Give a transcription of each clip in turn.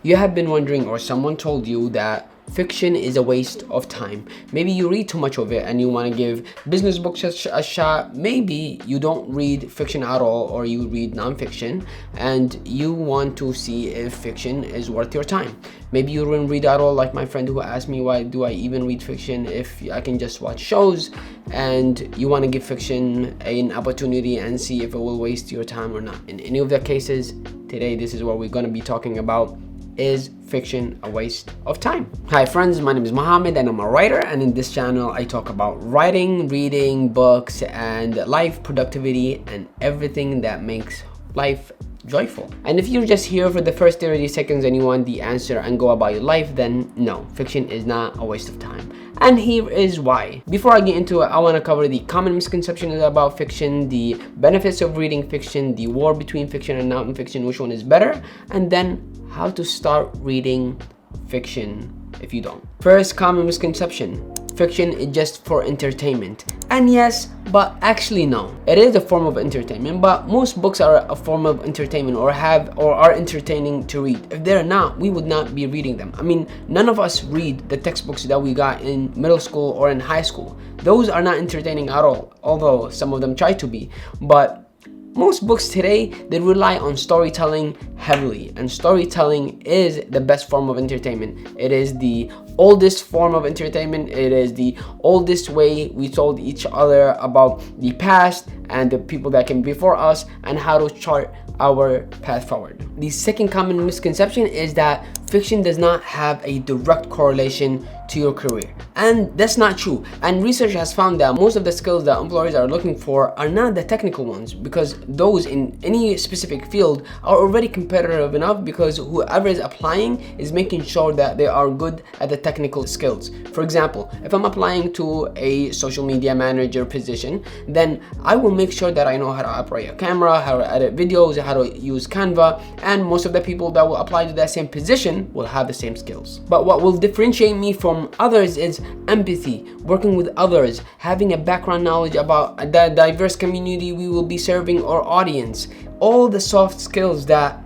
You have been wondering, or someone told you that fiction is a waste of time. Maybe you read too much of it and you want to give business books a shot. Maybe you don't read fiction at all, or you read non-fiction and you want to see if fiction is worth your time. Maybe you don't read at all, like my friend who asked me, why do I even read fiction if I can just watch shows? And you want to give fiction an opportunity and see if it will waste your time or not. In any of the cases, today this is what we're going to be talking about. Is fiction a waste of time? Hi friends, my name is Mohamed and I'm a writer, and in this channel I talk about writing, reading, books, and life, productivity, and everything that makes life joyful. And if you're just here for the first 30 seconds and you want the answer and go about your life, then no, fiction is not a waste of time. And here is why. Before I get into it, I want to cover the common misconceptions about fiction, the benefits of reading fiction, the war between fiction and non-fiction, which one is better, and then how to start reading fiction if you don't. First common misconception: fiction is just for entertainment. And yes, but actually no. It is a form of entertainment, but most books are a form of entertainment, or are entertaining to read. If they're not, we would not be reading them. I mean, none of us read the textbooks that we got in middle school or in high school. Those are not entertaining at all, although some of them try to be. But most books today, they rely on storytelling heavily, and storytelling is the best form of entertainment. It is the oldest form of entertainment. It is the oldest way we told each other about the past and the people that came before us and how to chart our path forward. The second common misconception is that fiction does not have a direct correlation to your career. And that's not true. And research has found that most of the skills that employers are looking for are not the technical ones, because those in any specific field are already competitive enough, because whoever is applying is making sure that they are good at the technical skills. For example, if I'm applying to a social media manager position, then I will make sure that I know how to operate a camera, how to edit videos, how to use Canva, and most of the people that will apply to that same position will have the same skills. But what will differentiate me from others is empathy, working with others, having a background knowledge about the diverse community we will be serving our audience. All the soft skills that,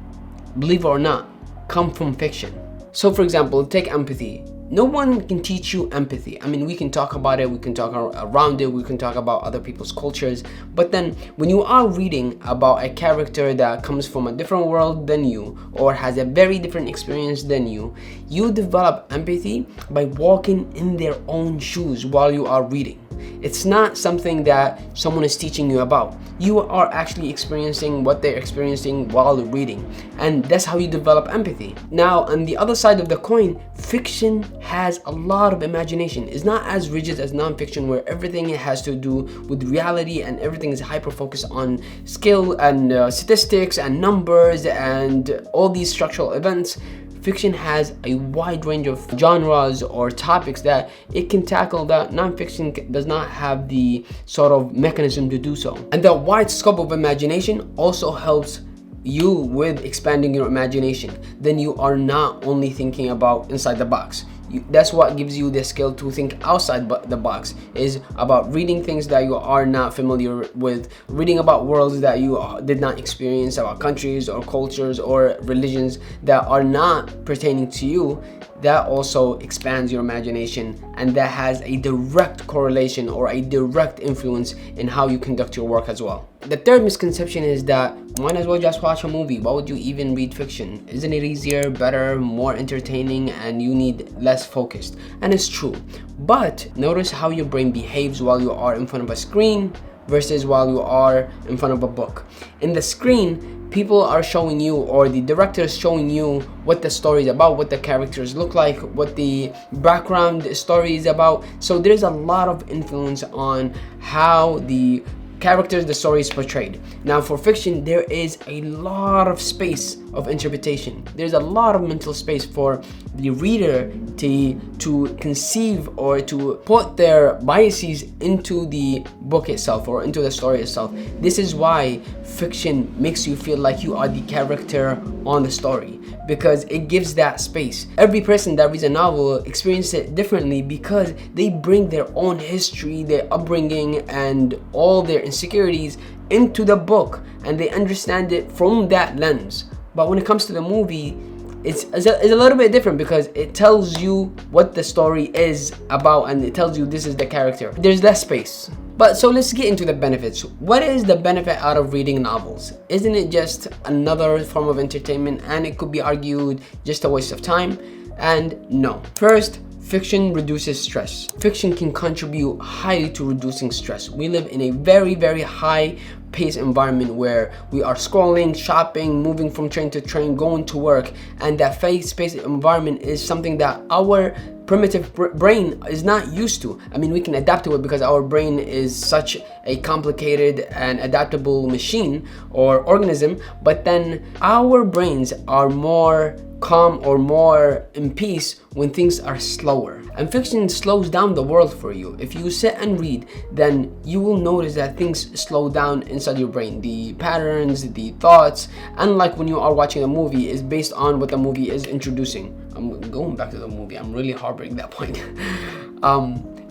believe it or not, come from fiction. So for example, take empathy. No one can teach you empathy. I mean, we can talk about it, we can talk around it, we can talk about other people's cultures, but then when you are reading about a character that comes from a different world than you, or has a very different experience than you, you develop empathy by walking in their own shoes while you are reading. It's not something that someone is teaching you about. You are actually experiencing what they're experiencing while reading, and that's how you develop empathy. Now, on the other side of the coin, fiction has a lot of imagination. It's not as rigid as non-fiction, where everything has to do with reality and everything is hyper-focused on skill and statistics and numbers and all these structural events. Fiction has a wide range of genres or topics that it can tackle that non-fiction does not have the sort of mechanism to do so. And the wide scope of imagination also helps you with expanding your imagination. Then you are not only thinking about inside the box. That's what gives you the skill to think outside the box, is about reading things that you are not familiar with, reading about worlds that you did not experience, about countries or cultures or religions that are not pertaining to you. That also expands your imagination, and that has a direct correlation or a direct influence in how you conduct your work as well. The third misconception is that might as well just watch a movie. Why would you even read fiction? Isn't it easier, better, more entertaining, and you need less focused? And it's true. But notice how your brain behaves while you are in front of a screen versus while you are in front of a book. In the screen, people are showing you, or the director is showing you, what the story is about, what the characters look like, what the background story is about. So there's a lot of influence on how the characters, the story is portrayed. Now for fiction, there is a lot of space of interpretation. There's a lot of mental space for the reader to conceive or to put their biases into the book itself or into the story itself. This is why fiction makes you feel like you are the character on the story, because it gives that space. Every person that reads a novel experiences it differently because they bring their own history, their upbringing, and all their insecurities into the book, and they understand it from that lens. But when it comes to the movie, it's a little bit different because it tells you what the story is about and it tells you this is the character. There's less space. But so let's get into the benefits. What is the benefit out of reading novels? Isn't it just another form of entertainment, and it could be argued just a waste of time? And no. First, fiction reduces stress. Fiction can contribute highly to reducing stress. We live in a very, very high paced environment where we are scrolling, shopping, moving from train to train, going to work, and that fast-paced environment is something that our primitive brain is not used to. I mean, we can adapt to it because our brain is such a complicated and adaptable machine or organism, but then our brains are more calm or more in peace when things are slower. And fiction slows down the world for you. If you sit and read, then you will notice that things slow down inside your brain. The patterns, the thoughts, unlike when you are watching a movie, is based on what the movie is introducing. I'm going back to the movie. I'm really harboring that point.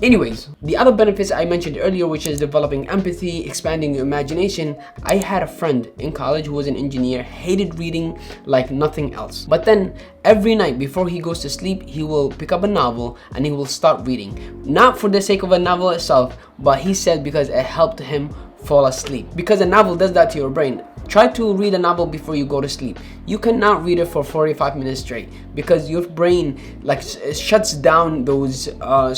Anyways, the other benefits I mentioned earlier, which is developing empathy, expanding your imagination. I had a friend in college who was an engineer, hated reading like nothing else. But then every night before he goes to sleep, he will pick up a novel and he will start reading. Not for the sake of a novel itself, but he said because it helped him fall asleep. Because a novel does that to your brain. Try to read a novel before you go to sleep. You cannot read it for 45 minutes straight because your brain shuts down those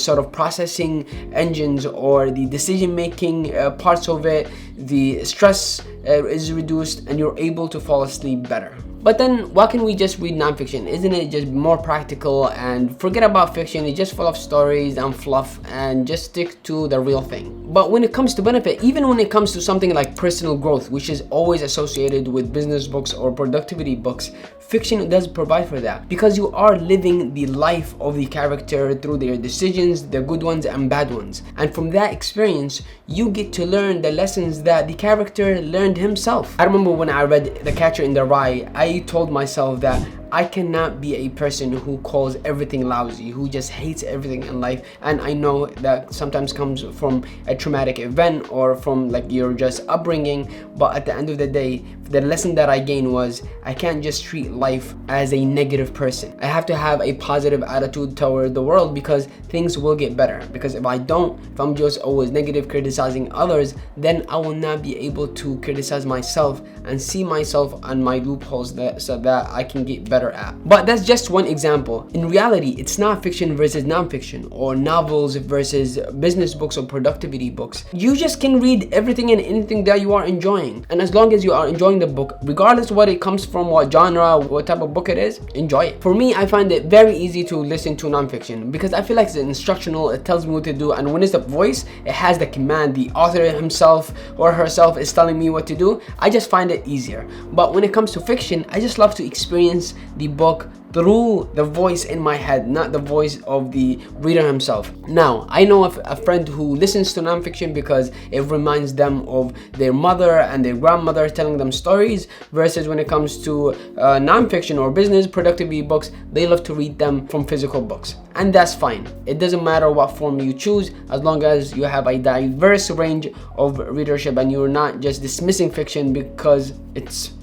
sort of processing engines or the decision making parts of it. The stress is reduced and you're able to fall asleep better. But then why can't we just read nonfiction? Isn't it just more practical? And forget about fiction, it's just full of stories and fluff, and just stick to the real thing. But when it comes to benefit, even when it comes to something like personal growth, which is always associated with business books or productivity books, fiction does provide for that because you are living the life of the character through their decisions, the good ones and bad ones. And from that experience, you get to learn the lessons that the character learned himself. I remember when I read The Catcher in the Rye, I told myself that I cannot be a person who calls everything lousy, who just hates everything in life. And I know that sometimes comes from a traumatic event or from like your just upbringing, but at the end of the day, the lesson that I gained was I can't just treat life as a negative person. I have to have a positive attitude toward the world because things will get better. Because if I don't, if I'm just always negative criticizing others, then I will not be able to criticize myself and see myself and my loopholes so that I can get better at. But that's just one example. In reality, it's not fiction versus non-fiction or novels versus business books or productivity books. You just can read everything and anything that you are enjoying. And as long as you are enjoying the book, regardless what it comes from, what genre, what type of book it is, enjoy it. For me, I find it very easy to listen to non-fiction because I feel like it's instructional, it tells me what to do, and when it's the voice, it has the command, the author himself or herself is telling me what to do. I just find it easier. But when it comes to fiction, I just love to experience the book through the voice in my head, not the voice of the reader himself. Now, I know of a friend who listens to nonfiction because it reminds them of their mother and their grandmother telling them stories, versus when it comes to nonfiction or business productivity books, they love to read them from physical books. And that's fine. It doesn't matter what form you choose as long as you have a diverse range of readership and you're not just dismissing fiction because it's,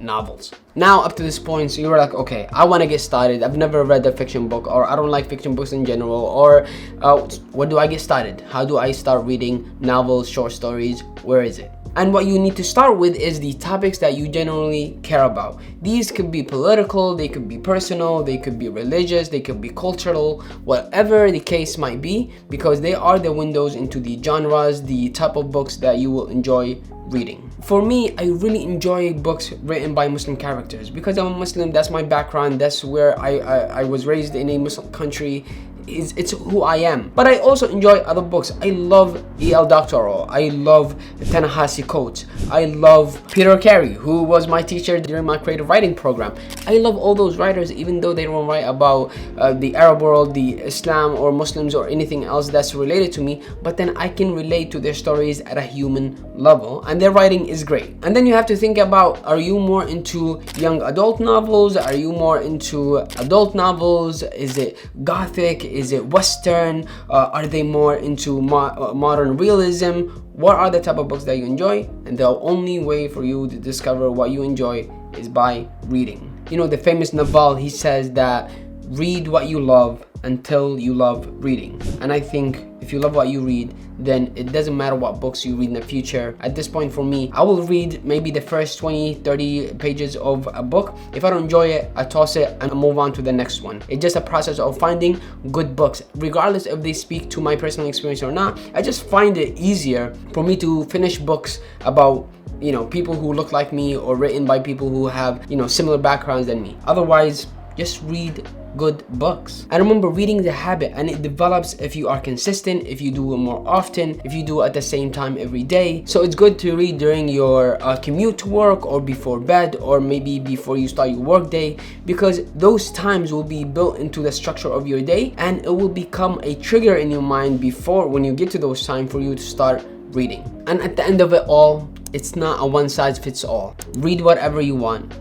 novels. Now up to this point, so you're like, okay, I want to get started. I've never read a fiction book, or I don't like fiction books in general, or where do I get started? How do I start reading novels, short stories? Where is it? And what you need to start with is the topics that you generally care about. These could be political, they could be personal, they could be religious, they could be cultural, whatever the case might be, because they are the windows into the genres, the type of books that you will enjoy reading. For me, I really enjoy books written by Muslim characters because I'm a Muslim. That's my background. That's where I was raised in a Muslim country. It's who I am. But I also enjoy other books. I love E.L. Doctorow. I love Ta-Nehisi Coates. I love Peter Carey, who was my teacher during my creative writing program. I love all those writers, even though they don't write about the Arab world, the Islam or Muslims or anything else that's related to me, but then I can relate to their stories at a human level, and their writing is great. And then you have to think about, are you more into young adult novels? Are you more into adult novels? Is it gothic? Is it Western? Are they more into modern realism? What are the type of books that you enjoy? And the only way for you to discover what you enjoy is by reading. You know, the famous Naval, he says that read what you love until you love reading. And I think if you love what you read, then it doesn't matter what books you read in the future. At this point for me, I will read maybe the first 20-30 pages of a book. If I don't enjoy it, I toss it and I move on to the next one. It's just a process of finding good books, regardless if they speak to my personal experience or not. I just find it easier for me to finish books about, you know, people who look like me or written by people who have, you know, similar backgrounds than me. Otherwise, just read good books. And remember, reading is a habit, and it develops if you are consistent, if you do it more often, if you do it at the same time every day. So it's good to read during your commute to work, or before bed, or maybe before you start your work day, because those times will be built into the structure of your day, and it will become a trigger in your mind before, when you get to those times, for you to start reading. And at the end of it all, it's not a one size fits all. Read whatever you want.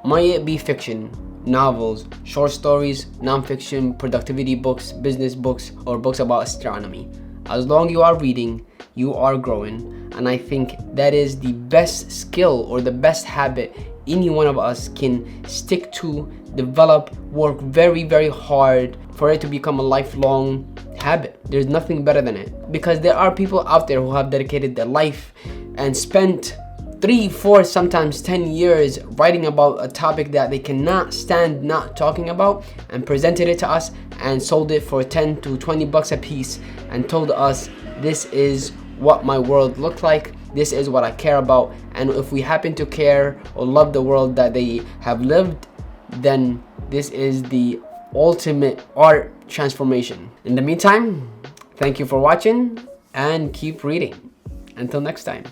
Might it be fiction, novels, short stories, non-fiction, productivity books, business books, or books about astronomy. As long as you are reading, you are growing. And I think that is the best skill or the best habit any one of us can stick to, develop, work very, very hard for it to become a lifelong habit. There's nothing better than it, because there are people out there who have dedicated their life and spent 3, 4, sometimes 10 years writing about a topic that they cannot stand not talking about, and presented it to us and sold it for 10 to 20 bucks a piece and told us, this is what my world looked like, this is what I care about. And if we happen to care or love the world that they have lived, then this is the ultimate art transformation. In the meantime, thank you for watching and keep reading. Until next time.